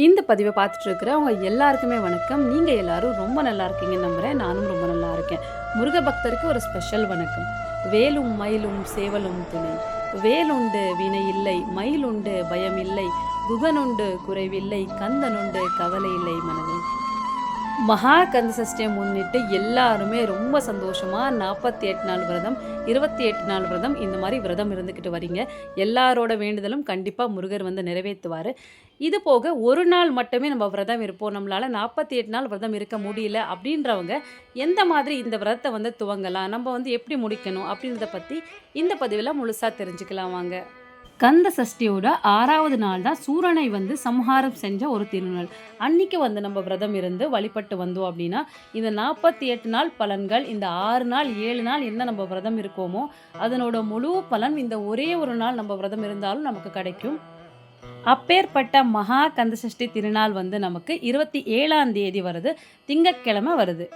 இந்த பதிவை பார்த்துட்டு இருக்கிறவங்க எல்லாருக்குமே வணக்கம். நீங்கள் எல்லாரும் ரொம்ப நல்லா இருக்கீங்கன்னு நம்புகிறேன். நானும் ரொம்ப நல்லா இருக்கேன். முருக பக்தருக்கு ஒரு ஸ்பெஷல் வணக்கம். வேலும் மயிலும் சேவலும் துணை, வேலுண்டு வினை இல்லை, மயிலுண்டு பயம் இல்லை, குகனுண்டு குறைவில்லை, கந்தனுண்டு கவலை இல்லை மனமே. மகா கந்த சஷ்டியை முன்னிட்டு எல்லாருமே ரொம்ப சந்தோஷமாக 48 நாள் விரதம், 28 நாள் விரதம், இந்த மாதிரி விரதம் இருந்துக்கிட்டு வரீங்க. எல்லாரோட வேண்டுதலும் கண்டிப்பாக முருகர் வந்து நிறைவேற்றுவார். இது போக ஒரு நாள் மட்டுமே நம்ம விரதம் இருப்போம், நம்மளால் 48 நாள் விரதம் இருக்க முடியல அப்படின்றவங்க எந்த மாதிரி இந்த விரதத்தை வந்து துவங்கலாம், நம்ம வந்து எப்படி முடிக்கணும் அப்படின்றத பற்றி இந்த பதிவில் முழுசாக தெரிஞ்சுக்கலாம் வாங்க. கந்த சஷ்டியோட 6வது நாள் தான் சூரனை வந்து சம்ஹாரம் செஞ்ச ஒரு திருநாள். அன்னைக்கு வந்து நம்ம விரதம் இருந்து வழிபட்டு வந்தோம் அப்படின்னா இந்த 48 நாள் பலன்கள், இந்த 6 நாள் 7 நாள் என்ன நம்ம விரதம் இருக்கோமோ அதனோட முழு பலன் இந்த ஒரே ஒரு நாள் நம்ம விரதம் இருந்தாலும் நமக்கு கிடைக்கும். அப்பேற்பட்ட மகா கந்தசஷ்டி திருநாள் வந்து நமக்கு 27ஆம் தேதி வருது, திங்கட்கிழமை வருது.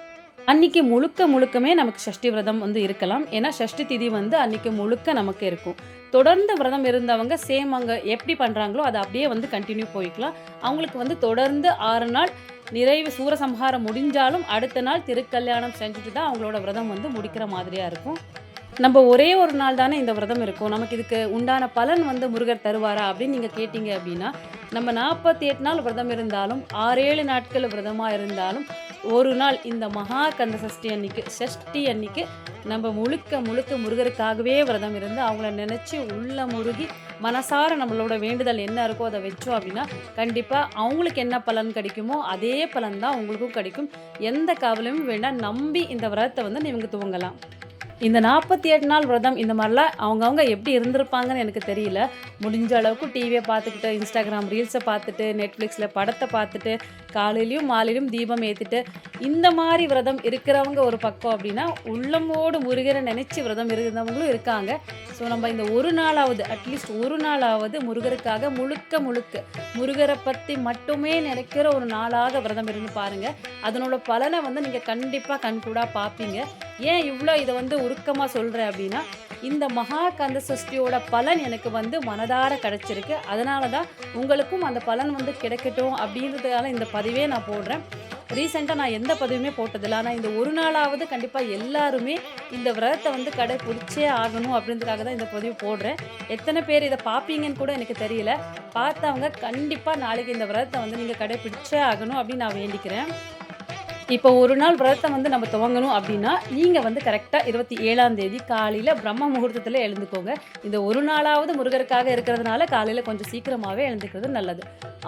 அன்னைக்கு முழுக்கமே நமக்கு சஷ்டி விரதம் வந்து இருக்கலாம். ஏன்னா சஷ்டி திதி வந்து அன்னைக்கு முழுக்க நமக்கு இருக்கும். தொடர்ந்து விரதம் இருந்தவங்க சேம் அங்கே எப்படி பண்ணுறாங்களோ அதை அப்படியே வந்து கண்டினியூ போய்க்கலாம். அவங்களுக்கு வந்து தொடர்ந்து 6 நாள் நிறைவு சூரசம்ஹாரம் முடிஞ்சாலும் அடுத்த நாள் திருக்கல்யாணம் செஞ்சுட்டு தான் அவங்களோட விரதம் வந்து முடிக்கிற மாதிரியாக இருக்கும். நம்ம ஒரே ஒரு நாள் தானே இந்த விரதம் இருக்கும், நமக்கு இதுக்கு உண்டான பலன் வந்து முருகர் தருவாரா அப்படின்னு நீங்கள் கேட்டிங்க அப்படின்னா, நம்ம 48 நாள் விரதம் இருந்தாலும் 6-7 நாட்கள் விரதமாக இருந்தாலும் ஒரு நாள் இந்த மகா கந்த சஷ்டி அன்னைக்கு நம்ம முழுக்க முருகருக்காகவே விரதம் இருந்து அவங்கள நினச்சி உள்ள முருகி மனசார நம்மளோட வேண்டுதல் என்ன இருக்கோ அதை வச்சோம் அப்படின்னா கண்டிப்பாக அவங்களுக்கு என்ன பலன் கிடைக்குமோ அதே பலன் தான் உங்களுக்கும் கிடைக்கும். எந்த கவலையும் வேண்டாம், நம்பி இந்த விரதத்தை வந்து நீங்கள் துவங்கலாம். இந்த 48 நாள் விரதம் இந்த மாதிரிலாம் அவங்கவுங்க எப்படி இருந்திருப்பாங்கன்னு எனக்கு தெரியல. முடிஞ்ச அளவுக்கு டிவியை பார்த்துக்கிட்டு, இன்ஸ்டாகிராம் ரீல்ஸை பார்த்துட்டு, நெட்ஃப்ளிக்ஸில் படத்தை பார்த்துட்டு, காலையிலையும் மாலையிலும் தீபம் ஏற்றிட்டு இந்த மாதிரி விரதம் இருக்கிறவங்க ஒரு பக்கம் அப்படின்னா, உள்ளமோடு முருகரை நினச்சி விரதம் இருந்தவங்களும் இருக்காங்க. ஸோ நம்ம இந்த ஒரு நாளாவது அட்லீஸ்ட் ஒரு நாளாவது முருகருக்காக முழுக்க முருகரை பற்றி மட்டுமே நினைக்கிற ஒரு நாளாக விரதம் இருந்து பாருங்கள். அதனோட பலனை வந்து நீங்கள் கண்டிப்பாக கண்கூடாக பார்ப்பீங்க. ஏன் இவ்வளோ இதை வந்து உருக்கமாக சொல்கிறேன் அப்படின்னா, இந்த மகா கந்த சஷ்டியோட பலன் எனக்கு வந்து மனதார கிடச்சிருக்கு. அதனால தான் உங்களுக்கும் அந்த பலன் வந்து கிடைக்கட்டும் அப்படின்றதுனால இந்த பதிவே நான் போடுறேன். ரீசெண்டாக நான் எந்த பதிவுமே போட்டதில்லை, ஆனால் இந்த ஒரு நாளாவது கண்டிப்பாக எல்லாருமே இந்த விரதத்தை வந்து கடைப்பிடிச்சே ஆகணும் அப்படின்றதுக்காக தான் இந்த பதிவு போடுறேன். எத்தனை பேர் இதை பார்ப்பீங்கன்னு கூட எனக்கு தெரியல. பார்த்தவங்க கண்டிப்பாக நாளைக்கு இந்த விரதத்தை வந்து நீங்கள் கடைப்பிடிச்சே ஆகணும் அப்படின்னு நான் வேண்டிக்கிறேன். இப்போ ஒரு நாள் விரதத்தை வந்து நம்ம துவங்கணும் அப்படின்னா நீங்கள் வந்து கரெக்டாக 27ஆம் தேதி காலையில் பிரம்ம முகூர்த்தத்தில் எழுந்துக்கோங்க. இந்த ஒரு நாளாவது முருகருக்காக இருக்கிறதுனால காலையில் கொஞ்சம் சீக்கிரமாகவே எழுந்துக்கிறது நல்லது.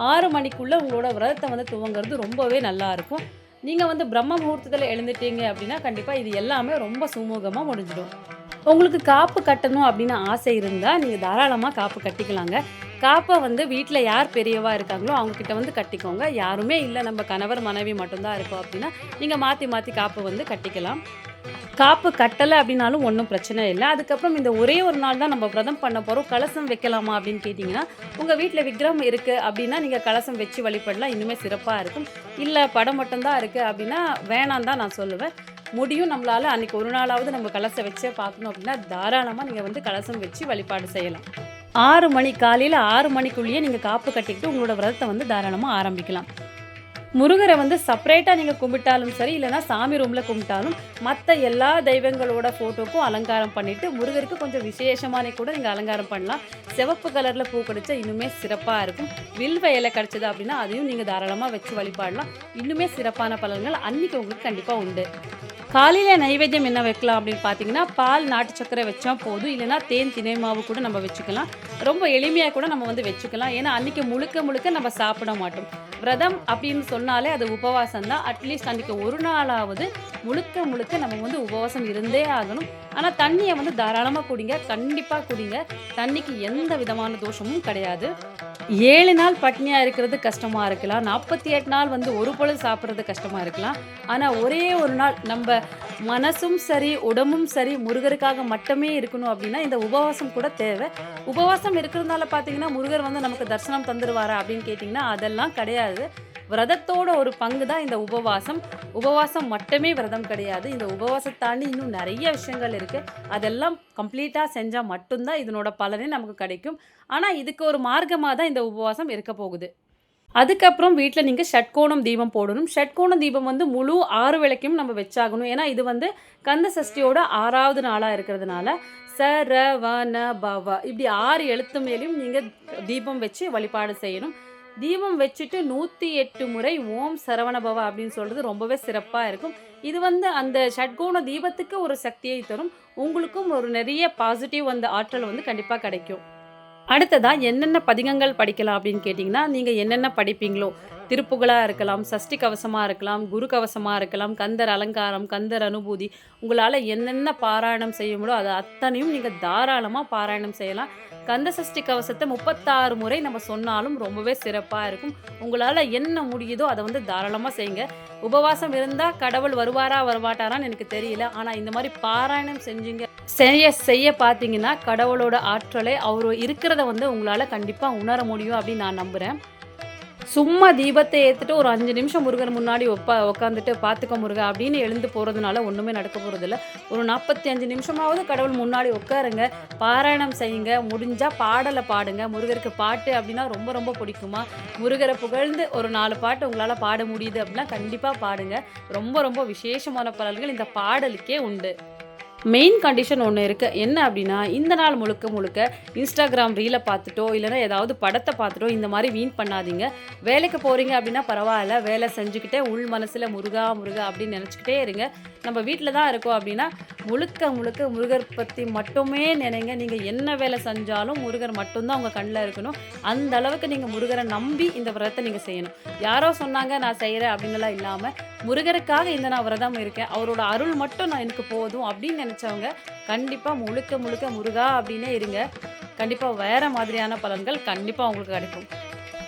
6 மணிக்குள்ளே உங்களோட விரதத்தை வந்து துவங்கிறது ரொம்பவே நல்லாயிருக்கும். நீங்கள் வந்து பிரம்ம முகூர்த்தத்தில் எழுந்துட்டீங்க அப்படின்னா கண்டிப்பாக இது எல்லாமே ரொம்ப சுமூகமாக முடிஞ்சிடும். உங்களுக்கு காப்பு கட்டணும் அப்படின்னு ஆசை இருந்தால் நீங்கள் தாராளமாக காப்பு கட்டிக்கலாங்க. காப்பை வந்து வீட்டில் யார் பெரியவா இருக்காங்களோ அவங்கக்கிட்ட வந்து கட்டிக்கோங்க. யாருமே இல்லை, நம்ம கணவர் மனைவி மட்டும்தான் இருக்கோம் அப்படின்னா நீங்கள் மாற்றி காப்பு வந்து கட்டிக்கலாம். காப்பு கட்டலை அப்படின்னாலும் ஒன்றும் பிரச்சனை இல்லை. அதுக்கப்புறம் இந்த ஒரே ஒரு நாள் தான் நம்ம விரதம் பண்ண போகிறோம், கலசம் வைக்கலாமா அப்படின்னு கேட்டிங்கன்னா, உங்கள் வீட்டில் விக்கிரகம் இருக்குது அப்படின்னா நீங்கள் கலசம் வச்சு வழிபடலாம், இன்னுமே சிறப்பாக இருக்கும். இல்லை படம் மட்டும்தான் இருக்குது அப்படின்னா வேணாம் தான் நான் சொல்லுவேன். முடியும் நம்மளால் அன்றைக்கி ஒரு நாளாவது நம்ம கலசம் வச்சே பார்க்கணும் அப்படின்னா தாராளமாக நீங்கள் வந்து கலசம் வச்சு வழிபாடு செய்யலாம். 6 மணி காலையில் 6 மணிக்குள்ளேயே நீங்கள் காப்பு கட்டிக்கிட்டு உங்களோட விரதத்தை வந்து தாராளமாக ஆரம்பிக்கலாம். முருகரை வந்து செப்பரேட்டாக நீங்கள் கும்பிட்டாலும் சரி, இல்லைனா சாமி ரூமில் கும்பிட்டாலும் மற்ற எல்லா தெய்வங்களோட ஃபோட்டோக்கும் அலங்காரம் பண்ணிவிட்டு முருகருக்கு கொஞ்சம் விசேஷமானே கூட நீங்கள் அலங்காரம் பண்ணலாம். சிவப்பு கலரில் பூ கிடைச்சா இன்னுமே சிறப்பாக இருக்கும். வில்வ இலை கிடச்சிது அப்படின்னா அதையும் நீங்கள் தாராளமாக வச்சு வழிபாடலாம். இன்னுமே சிறப்பான பலன்கள் அன்றைக்கி உங்களுக்கு கண்டிப்பாக உண்டு. காலையில் நைவேத்தியம் என்ன வைக்கலாம் அப்படின்னு பார்த்தீங்கன்னா, பால் நாட்டு சர்க்கரை வச்சா போதும், இல்லைனா தேன் தினை மாவு கூட நம்ம வச்சுக்கலாம். ரொம்ப எளிமையாக கூட நம்ம வந்து வச்சுக்கலாம். ஏன்னா அன்றைக்கி முழுக்க நம்ம சாப்பிட மாட்டோம். விரதம் அப்படின்னு சொன்னாலே அது உபவாசம் தான். அட்லீஸ்ட் அன்றைக்கி ஒரு நாளாவது முழுக்க நம்ம வந்து உபவாசம் இருந்தே ஆகணும். ஆனால் தண்ணியை வந்து தாராளமாக குடிங்க, கண்டிப்பாக குடிங்க. தண்ணிக்கு எந்த விதமான தோஷமும் கிடையாது. 7 நாள் பட்னியாக இருக்கிறது கஷ்டமாக இருக்கலாம், 48 நாள் வந்து ஒரு பொழுது சாப்பிட்றது கஷ்டமாக இருக்கலாம். ஆனால் ஒரே ஒரு நாள் நம்ம மனசும் சரி உடம்பும் சரி முருகருக்காக மட்டுமே இருக்கணும் அப்படின்னா இந்த உபவாசம் கூட தேவை. உபவாசம் இருக்கிறதுனால பார்த்தீங்கன்னா முருகர் வந்து நமக்கு தரிசனம் தந்துடுவாரா அப்படின்னு கேட்டிங்கன்னா அதெல்லாம் கிடையாது. விரதத்தோட ஒரு பங்கு தான் இந்த உபவாசம். உபவாசம் மட்டுமே விரதம் கிடையாது. இந்த உபவாசம் தாண்டி இன்னும் நிறைய விஷயங்கள் இருக்குது. அதெல்லாம் கம்ப்ளீட்டாக செஞ்சால் மட்டும்தான் இதனோட பலனே நமக்கு கிடைக்கும். ஆனால் இதுக்கு ஒரு மார்க்கமாக தான் இந்த உபவாசம் இருக்க போகுது. அதுக்கப்புறம் வீட்ல நீங்க ஷட்கோணம் தீபம் போடணும். ஷட்கோண தீபம் வந்து முழு 6 விளக்கையும் நம்ம வச்சாகணும். ஏன்னா, இது வந்து கந்த சஷ்டியோட 6வது நாளா இருக்கிறதுனால, ச, ர, வ, ந, ப, வ இப்படி 6 எழுத்து மேலயும் நீங்க தீபம் வச்சு வழிபாடு செய்யணும். தீபம் வச்சுட்டு 108 முறை ஓம் சரவண பவ அப்படின்னு சொல்றது ரொம்பவே சிறப்பா இருக்கும். இது வந்து அந்த ஷட்கோண தீபத்துக்கு ஒரு சக்தியை தரும். உங்களுக்கும் ஒரு நிறைய பாசிட்டிவ் அந்த ஆற்றல் வந்து கண்டிப்பா கிடைக்கும். அடுத்ததா என்னென்ன பதிகங்கள் படிக்கலாம் அப்படின்னு கேட்டிங்கன்னா, நீங்க என்னென்ன படிப்பீங்களோ, திருப்புகழா இருக்கலாம், சஷ்டி கவசமா இருக்கலாம், குரு கவசமா இருக்கலாம், கந்தர் அலங்காரம், கந்தர் அனுபூதி, உங்களால என்னென்ன பாராயணம் செய்ய முடியுமோ அது அத்தனையும் நீங்க தாராளமா பாராயணம் செய்யலாம். கந்த சஷ்டி கவசத்த 36 முறை நம்ம சொன்னாலும் ரொம்பவே சிறப்பா இருக்கும். உங்களால என்ன முடியுதோ அத வந்து தாராளமா செய்யுங்க. உபவாசம் இருந்தா கடவுள் வருவாரா, வரமாட்டாரான்னு எனக்கு தெரியல. ஆனா இந்த மாரி பாராயணம் செஞ்சீங்க செய்ய செய்ய பார்த்தீங்கன்னா, கடவுளோட ஆற்றலை அவரு இருக்கிறத வந்து உங்களால கண்டிப்பா உணர முடியும் அப்படின்னு நான் நம்புறேன். சும்மா தீபத்த ஏத்துட்டு ஒரு 5 நிமிஷம் முருகர் முன்னாடி உட்காந்துட்டு "பார்த்துக்கோ முருகா" அப்படின்னு எழுந்து போறதுனால ஒண்ணுமே நடக்க போறதில்ல. ஒரு 45 நிமிஷமாவது கடவுள் முன்னாடி உட்காருங்க. பாராயணம் செய்யுங்க. முடிஞ்சா பாடல பாடுங்க. முருகருக்கு பாட்டு அப்படின்னா ரொம்ப ரொம்ப பிடிக்குமா? முருகர புகழ்ந்து ஒரு 4 பாட்டு உங்களால பாட முடியுது அப்படின்னா கண்டிப்பா பாடுங்க. ரொம்ப ரொம்ப விசேஷமான பலன்கள் இந்த பாடலுக்கே உண்டு. மெயின் கண்டிஷன் ஒண்ணு இருக்கு. என்ன அப்டின்னா, இந்த நாள் முழுக்க முழுக்க Instagram ரீல பார்த்துட்டோ, இல்லன்னா ஏதாவது படத்த பார்த்துட்டோ இந்த மாரி வீண் பண்ணாதீங்க. வேலைக்கு போறீங்க அப்டின்னா பரவால்ல. வேலை செஞ்சுக்கிட்டே உள் மனசுல முருகா, முருகா அப்டின்னு நெனச்சுக்கிட்டே இருங்க. நம்ம வீட்ல தான் இருக்கோம் அப்டின்னா, முழுக்க முழுக்க முருகர் பத்தி மட்டுமே நினைங்க. நீங்க என்ன வேலை செஞ்சாலும் முருகர் மட்டும் தான் உங்க கண்ல இருக்கணும். அந்த அளவுக்கு நீங்க முருகர நம்பி இந்த விரதத்த நீங்க செய்யணும். யாரோ சொன்னாங்க நான் செய்றேன் அப்டின்னுலாம் இல்லாம, முருகருக்காக இந்த நான் விரதம் இருக்கேன். அவரோட அருள் மட்டும் எனக்கு போதும் அப்டின்னு நினைச்சவங்க கண்டிப்பா முழுக்க முழுக்க முருகா அப்படின்னே இருங்க. கண்டிப்பா வேற மாதிரியான பலன்கள் கண்டிப்பா உங்களுக்கு கிடைக்கும்.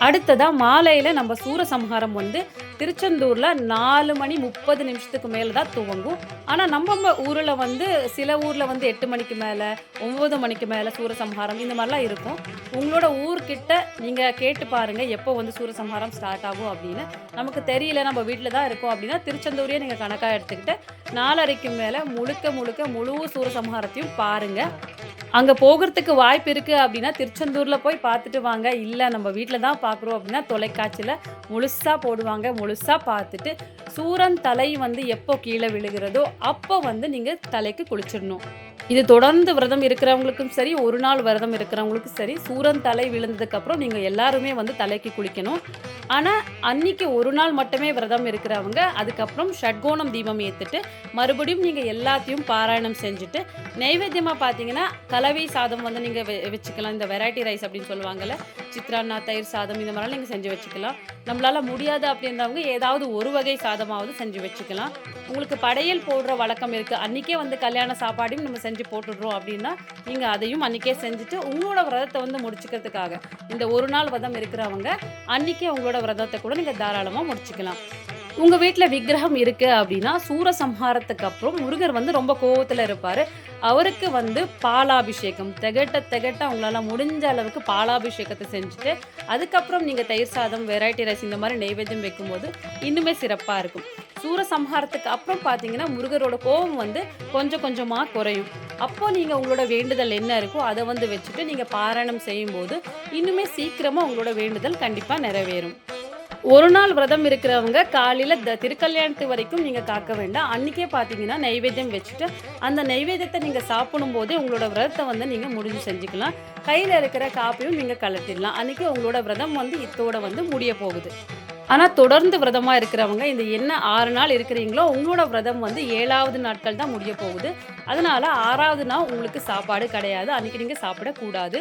அடுத்ததா மாலையில நம்ம சூரசம்ஹாரம் வந்து திருச்செந்தூர்ல 4 மணி 30 நிமிஷத்துக்கு மேல தான் துவங்கும். ஆனா நம்ம ஊர்ல வந்து சில ஊர்ல வந்து 8 மணிக்கு மேல, 9 மணிக்கு மேல சூரசம்ஹாரம் இந்த மாதிரிலாம் இருக்கும். உங்களோட ஊர்கிட்ட நீங்க கேட்டு பாருங்க எப்போ வந்து சூரசம்ஹாரம் ஸ்டார்ட் ஆகும் அப்படின்னு. நமக்கு தெரியல நம்ம வீட்ல தான் இருக்கோம் அப்படின்னா திருச்செந்தூரையே நீங்க கணக்கா எடுத்துக்கிட்டு 4:30க்கு மேல முழுக்க முழுக்க முழு சூரசம்ஹாரத்தையும் பாருங்க. அங்க போகறதுக்கு வாய்ப்பு இருக்கு அப்படின்னா திருச்செந்தூர்ல போய் பார்த்துட்டு வாங்க. இல்ல நம்ம வீட்ல தான் பார்க்குறோம் அப்படின்னா தொலைக்காட்சியில முழுசா போடுவாங்க. முழுசா பார்த்துட்டு சூரன் தலை வந்து எப்போ கீழே விழுகிறதோ அப்போ வந்து நீங்க தலைக்கு குளிச்சிடணும். இது தொடர்ந்து விரதம் இருக்கிறவங்களுக்கும் சரி, ஒரு நாள் விரதம் இருக்கிறவங்களுக்கும் சரி, சூரன் தலை விழுந்ததுக்கு அப்புறம் நீங்க எல்லாருமே வந்து தலைக்கு குளிக்கணும். ஆனா, அன்னைக்கு ஒரு நாள் மட்டுமே விரதம் இருக்கிறவங்க, அதுக்கப்புறம் ஷட்கோணம் தீபம் ஏத்துட்டு, மறுபடியும் நீங்க எல்லாத்தையும் பாராயணம் செஞ்சுட்டு, நைவேத்தியமா பார்த்தீங்கன்னா, கலவை சாதம் வந்து நீங்க வச்சுக்கலாம். இந்த வெரைட்டி ரைஸ் அப்படின்னு சொல்லுவாங்கல்ல, சித்ரான்னா, தயிர் சாதம் இந்த மாதிரிலாம் நீங்க செஞ்சு வச்சுக்கலாம். நம்மளால முடியாது அப்படின்றவங்க ஏதாவது ஒரு வகை சாதமாவது செஞ்சு வச்சுக்கலாம். உங்களுக்கு படையல் போடுற வழக்கம் இருக்கு. அன்னைக்கே வந்து கல்யாண சாப்பாடையும் நம்ம செஞ்சு போட்டுடுறோம் அப்படின்னா, நீங்க அதையும் அன்னைக்கே செஞ்சுட்டு, உங்களோட விரதத்த வந்து முடிச்சுக்கிறதுக்காக, இந்த ஒரு நாள் விரதம் இருக்கிறவங்க, அன்னைக்கே உங்களோட விரதத்த கூட நீங்க தாராளமா முடிச்சுக்கலாம். உங்க வீட்ல விக்கிரகம் இருக்கு அப்படின்னா, சூரசம்ஹாரத்துக்கு அப்புறம் முருகர் வந்து ரொம்ப கோவத்துல இருப்பாரு. அவருக்கு வந்து பாலாபிஷேகம் திகட்ட திகட்ட உங்களால முடிஞ்ச அளவுக்கு பாலாபிஷேகத்த செஞ்சுட்டு, அதுக்கப்புறம் நீங்க தயிர் சாதம், வெரைட்டி ரைஸ் இந்த மாரி நெய்வேத்தியம் வைக்கும்போது இன்னுமே சிறப்பா இருக்கும். சூரசம்ஹாரத்துக்கு அப்புறம் பார்த்தீங்கன்னா, முருகரோட கோவம் வந்து கொஞ்சம் கொஞ்சமா குறையும். அப்போ நீங்க உங்களோட வேண்டுதல் என்ன இருக்கோ அத வந்து வச்சுட்டு நீங்க பாராயணம் செய்யும்போது, இன்னுமே சீக்கிரமா உங்களோட வேண்டுதல் கண்டிப்பா நிறைவேறும். ஒரு நாள் விரதம் இருக்கிறவங்க காலையில திருக்கல்யாணத்து வரைக்கும் நீங்க காக்க வேண்டாம். அன்னைக்கே பார்த்தீங்கன்னா, நைவேத்தியம் வச்சுட்டு, அந்த நைவேத்தியத்த நீங்க சாப்பிடும்போதே உங்களோட விரதத்த வந்து நீங்க முடிஞ்சு செஞ்சுக்கலாம். கையில இருக்கிற காப்பையும் நீங்க கழட்டிடலாம். அன்னைக்கு உங்களோட விரதம் வந்து இத்தோட வந்து முடிய போகுது. ஆனா, தொடர்ந்து விரதமா இருக்கிறவங்க, இந்த என்ன 6 நாள் இருக்கிறீங்களோ, உங்களோட விரதம் வந்து 7வது நாட்கள் தான் முடிய போகுது. அதனால 6வது நாள் உங்களுக்கு சாப்பாடு கிடையாது. அன்னைக்கு நீங்க சாப்பிடக்கூடாது.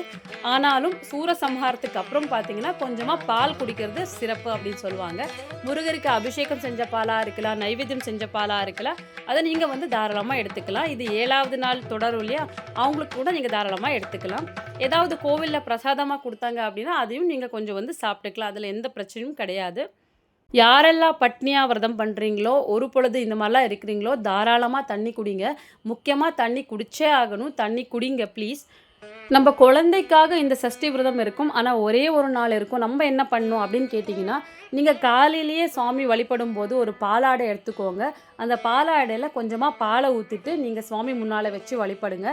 ஆனாலும் சூரசம்ஹாரத்துக்கு அப்புறம் பார்த்தீங்கன்னா, கொஞ்சமா பால் குடிக்கிறது சிறப்பு அப்படின்னு சொல்லுவாங்க. முருகருக்கு அபிஷேகம் செஞ்ச பாலா இருக்கலாம், நைவேத்தியம் செஞ்ச பாலா இருக்கலாம். அத நீங்க வந்து தாராளமா எடுத்துக்கலாம். இது 7வது நாள் தொடரும் இல்லையா? அவங்களுக்கு கூட நீங்க தாராளமா எடுத்துக்கலாம். ஏதாவது கோவில்ல பிரசாதமா குடுத்தாங்க அப்படின்னா, அதையும் நீங்க கொஞ்சம் வந்து சாப்பிட்டுக்கலாம். அதுல எந்த பிரச்சனையும் கிடையாது. யாரெல்லாம் பட்னியா விரதம் பண்றீங்களோ, ஒரு பொழுது இந்த மாரிலாம் இருக்கிறீங்களோ, தாராளமா தண்ணி குடிங்க. முக்கியமா தண்ணி குடிச்சே ஆகணும். தண்ணி குடிங்க ப்ளீஸ். நம்ப குழந்தைக்காக இந்த சஷ்டி விரதம் இருக்கும். ஆனா, ஒரே ஒரு நாள் இருக்கும். நம்ம என்ன பண்ணணும் அப்படின்னு கேட்டிங்கன்னா, நீங்க காலையிலேயே சுவாமி வழிபடும்போது ஒரு பாலாடை எடுத்துக்கோங்க. அந்த பாலாடையில கொஞ்சமா பால ஊத்திட்டு, நீங்க சுவாமி முன்னால வச்சு வழிபடுங்க.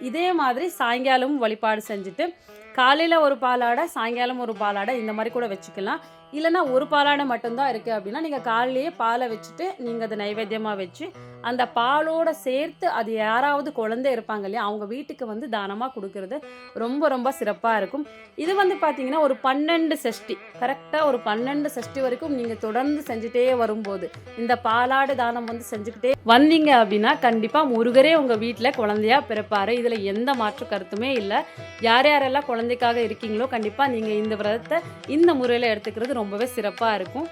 இதே மாதிரி சாயங்காலமும் வழிபாடு செஞ்சுட்டு, காலையில ஒரு பாலாடை, சாயங்காலம் ஒரு பாலாடை இந்த மாரி கூட வச்சுக்கலாம். இல்லைன்னா ஒரு பாலாடை மட்டும்தான் இருக்குது அப்படின்னா நீங்கள் காலையிலேயே பாலை வச்சுட்டு நீங்கள் அதை நைவேத்தியமாக வச்சு அந்த பாலோட சேர்த்து அது யாராவது குழந்தை இருப்பாங்க இல்லையா, அவங்க வீட்டுக்கு வந்து தானமாக கொடுக்கறது ரொம்ப ரொம்ப சிறப்பாக இருக்கும். இது வந்து பார்த்தீங்கன்னா ஒரு 12 சஷ்டி, கரெக்டாக ஒரு 12 சஷ்டி வரைக்கும் நீங்கள் தொடர்ந்து செஞ்சுட்டே வரும்போது இந்த பாலாடு தானம் வந்து செஞ்சுக்கிட்டே வந்தீங்க அப்படின்னா கண்டிப்பாக முருகரே உங்கள் வீட்டில் குழந்தையா பிறப்பாரு. இதில் எந்த மாற்று கருத்துமே இல்லை. யார் யாரெல்லாம் குழந்தைக்காக இருக்கீங்களோ கண்டிப்பாக நீங்கள் இந்த விரதத்தை இந்த முறையில் எடுத்துக்கிறது ரொம்பவே சிறப்பாக இருக்கும்.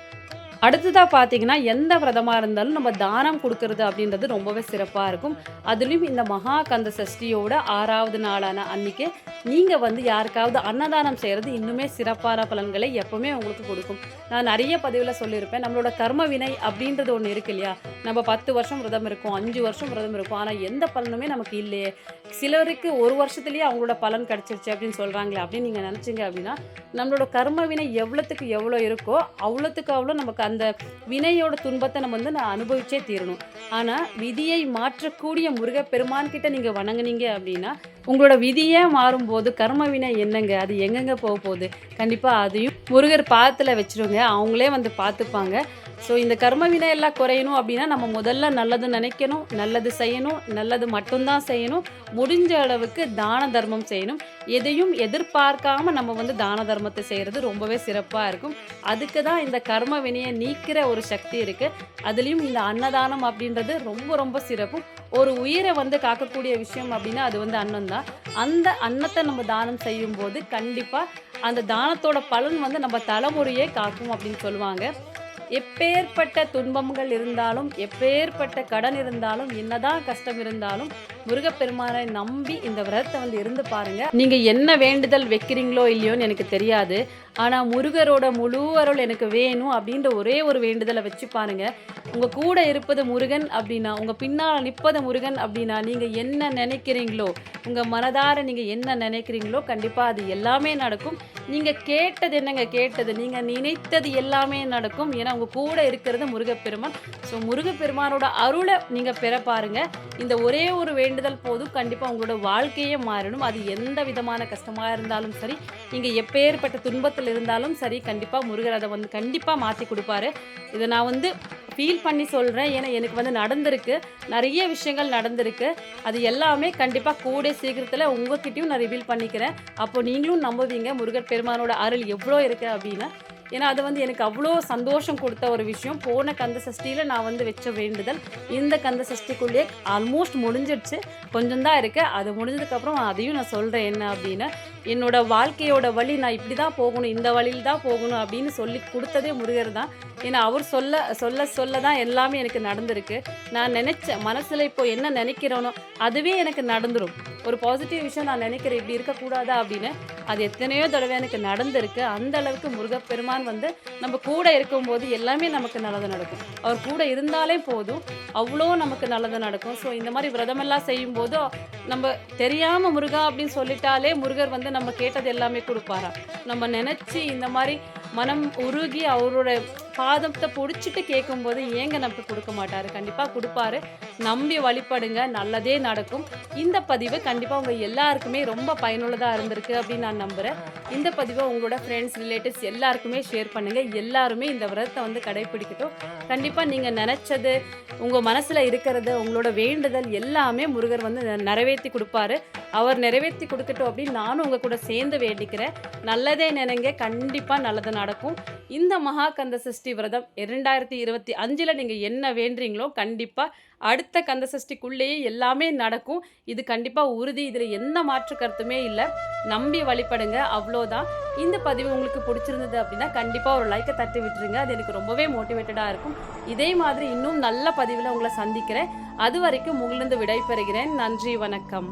அடுத்ததாக பார்த்தீங்கன்னா எந்த விரதமாக இருந்தாலும் நம்ம தானம் கொடுக்கறது அப்படின்றது ரொம்பவே சிறப்பாக இருக்கும். அதுலேயும் இந்த மகா கந்த சஷ்டியோட 6வது நாளான அன்றைக்கி நீங்கள் வந்து யாருக்காவது அன்னதானம் செய்கிறது இன்னுமே சிறப்பான பலன்களை எப்போவுமே உங்களுக்கு கொடுக்கும். நான் நிறைய பதிவில் சொல்லியிருப்பேன், நம்மளோட கர்ம வினை அப்படின்றது ஒன்று இருக்கு இல்லையா, நம்ம 10 வருஷம் விரதம் இருக்கும், 5 வருஷம் விரதம் இருக்கும், ஆனால் எந்த பலனுமே நமக்கு இல்லையே, சிலருக்கு ஒரு வருஷத்துலேயே அவங்களோட பலன் கிடச்சிருச்சு அப்படின்னு சொல்கிறாங்களே அப்படின்னு நீங்கள் நினச்சிங்க அப்படின்னா நம்மளோட கர்ம வினை எவ்வளோத்துக்கு எவ்வளோ இருக்கோ அவ்வளோத்துக்கு அவ்வளோ நமக்கு அந்த வினையோட துன்பத்தை நம்ம வந்து அனுபவிச்சே தீரணும். ஆனால் விதியை மாற்றக்கூடிய முருகப்பெருமான் கிட்ட நீங்கள் வணங்குனீங்க அப்படின்னா உங்களோட விதியே மாறும்போது கர்ம வினை என்னங்க, அது எங்கெங்கே போக போகுது, கண்டிப்பாக அதையும் முருகர் பாதத்தில் வச்சுருங்க, அவங்களே வந்து பார்த்துப்பாங்க. ஸோ இந்த கர்ம வினை எல்லாம் குறையணும் அப்படின்னா நம்ம முதல்ல நல்லது நினைக்கணும், நல்லது செய்யணும், நல்லது மட்டும்தான் செய்யணும், முடிஞ்ச அளவுக்கு தான தர்மம் செய்யணும். எதையும் எதிர்பார்க்காம நம்ம வந்து தான தர்மத்தை செய்கிறது ரொம்பவே சிறப்பாக இருக்கும். அதுக்கு தான் இந்த கர்ம வினையை நீக்கிற ஒரு சக்தி இருக்குது. அதுலேயும் இந்த அன்னதானம் அப்படின்றது ரொம்ப ரொம்ப சிறப்பு. ஒரு உயிரை வந்து காக்கக்கூடிய விஷயம் அப்படின்னா அது வந்து அன்னம் தான். அந்த அன்னத்தை நம்ம தானம் செய்யும்போது கண்டிப்பாக அந்த தானத்தோட பலன் வந்து நம்ம தலைமுறையே காக்கும் அப்படின்னு சொல்லுவாங்க. எப்பேற்பட்ட துன்பங்கள் இருந்தாலும், எப்பேற்பட்ட கடன் இருந்தாலும், என்னதான் கஷ்டம் இருந்தாலும் முருகப்பெருமானை நம்பி இந்த விரதத்தை வந்து இருந்து பாருங்க. நீங்க என்ன வேண்டுதல் வைக்கிறீங்களோ இல்லையோன்னு எனக்கு தெரியாது, ஆனால் முருகரோட முழு அருள் எனக்கு வேணும் அப்படின்ற ஒரே ஒரு வேண்டுதலை வச்சு பாருங்க. உங்க கூட இருப்பது முருகன் அப்படின்னா, உங்க பின்னால் நிற்பது முருகன் அப்படின்னா, நீங்க என்ன நினைக்கிறீங்களோ, உங்க மனதார நீங்க என்ன நினைக்கிறீங்களோ கண்டிப்பா அது எல்லாமே நடக்கும். நீங்க கேட்டது என்னங்க, கேட்டது நீங்க நினைத்தது எல்லாமே நடக்கும். ஏன்னா உங்க கூட இருக்கிறது முருகப்பெருமான். ஸோ முருகப்பெருமானோட அருளை நீங்க பெற பாருங்க. இந்த ஒரே ஒரு வேண்டுதல் போதும், கண்டிப்பா உங்களோட வாழ்க்கையே மாறிடும். அது எந்த விதமான கஷ்டமா இருந்தாலும் சரி, நீங்க எப்பேற்பட்ட துன்பத்தில் இருந்தாலும் சரி, கண்டிப்பா முருகர் அதை வந்து கண்டிப்பா மாற்றி கொடுப்பாரு. இதை நான் வந்து ஃபீல் பண்ணி சொல்கிறேன். ஏன்னா எனக்கு வந்து நடந்திருக்கு, நிறைய விஷயங்கள் நடந்திருக்கு. அது எல்லாமே கண்டிப்பாக கூட சீக்கிரத்தில் உங்ககிட்டையும் நான் ரிவீல் பண்ணிக்கிறேன். அப்போது நீங்களும் நம்புவீங்க முருகர் பெருமானோட அருள் எவ்வளோ இருக்குது அப்படின்னு. ஏன்னா அது வந்து எனக்கு அவ்வளோ சந்தோஷம் கொடுத்த ஒரு விஷயம். போன கந்த சஷ்டியில் நான் வந்து வச்ச வேண்டுதல் இந்த கந்த சஷ்டிக்குள்ளேயே ஆல்மோஸ்ட் முடிஞ்சிடுச்சு, கொஞ்சம் தான் இருக்குது. அது முடிஞ்சதுக்கப்புறம் அதையும் நான் சொல்கிறேன் என்ன அப்படின்னு. என்னோட வாழ்க்கையோட வழி நான் இப்படி தான் போகணும், இந்த வழியில் தான் போகணும் அப்படின்னு சொல்லி கொடுத்ததே முருகர் தான். ஏன்னா அவர் சொல்ல சொல்ல சொல்ல தான் எல்லாமே எனக்கு நடந்திருக்கு. நான் நினச்ச மனசில் இப்போ என்ன நினைக்கிறேனோ அதுவே எனக்கு நடந்துடும். ஒரு பாசிட்டிவ் விஷயம் நான் நினைக்கிறேன் இப்படி இருக்கக்கூடாதா அப்படின்னு, அது எத்தனையோ தடவை எனக்கு நடந்திருக்கு. அந்த அளவுக்கு முருகப்பெருமான் வந்து நம்ம கூட இருக்கும்போது எல்லாமே நமக்கு நல்லது நடக்கும். அவர் கூட இருந்தாலே போதும், அவ்வளோ நமக்கு நல்லது நடக்கும். ஸோ இந்த மாதிரி விரதமெல்லாம் செய்யும்போது நம்ம தெரியாமல் முருகா அப்படின்னு சொல்லிட்டாலே முருகர் வந்து நம்ம கேட்டது எல்லாமே கொடுப்பாராம். நம்ம நினச்சி இந்த மாதிரி மனம் உருகி அவரோட பாதத்தை பிடிச்சிட்டு கேட்கும்போது ஏங்க நமக்கு கொடுக்க மாட்டார், கண்டிப்பாக கொடுப்பாரு. நம்பி வழிபடுங்க, நல்லதே நடக்கும். இந்த பதிவு கண்டிப்பாக உங்கள் எல்லாருக்குமே ரொம்ப பயனுள்ளதாக இருந்திருக்கு அப்படின்னு நான் நம்புகிறேன். இந்த பதிவை உங்களோட ஃப்ரெண்ட்ஸ் ரிலேட்டிவ்ஸ் எல்லாருக்குமே ஷேர் பண்ணுங்கள். எல்லாருமே இந்த விரதத்தை வந்து கடைப்பிடிக்கட்டும். கண்டிப்பாக நீங்கள் நினச்சது, உங்கள் மனசில் இருக்கிறது, உங்களோட வேண்டுதல் எல்லாமே முருகர் வந்து நிறைவேற்றி கொடுப்பாரு. அவர் நிறைவேற்றி கொடுக்கட்டும் அப்படின்னு நானும் உங்கள் கூட சேர்ந்து வேண்டிக்கிறேன். நல்லதே நினைங்க, கண்டிப்பாக நல்லது நடக்கும். இந்த மகா கந்த சஷ்டி விரதம் 2025 நீங்கள் என்ன வேண்டுறீங்களோ கண்டிப்பாக அடுத்த கந்த சஷ்டிக்குள்ளேயே எல்லாமே நடக்கும். இது கண்டிப்பாக உறுதி, இதில் எந்த மாற்று கருத்துமே இல்லை. நம்பி வழிபடுங்க, அவ்வளோதான். இந்த பதிவு உங்களுக்கு பிடிச்சிருந்தது அப்படின்னா கண்டிப்பாக ஒரு லைக்கை தட்டி விட்டுருங்க. அது எனக்கு ரொம்பவே மோட்டிவேட்டடாக இருக்கும். இதே மாதிரி இன்னும் நல்ல பதிவில் உங்களை சந்திக்கிறேன். அது வரைக்கும் உங்களிருந்து விடை பெறுகிறேன். நன்றி, வணக்கம்.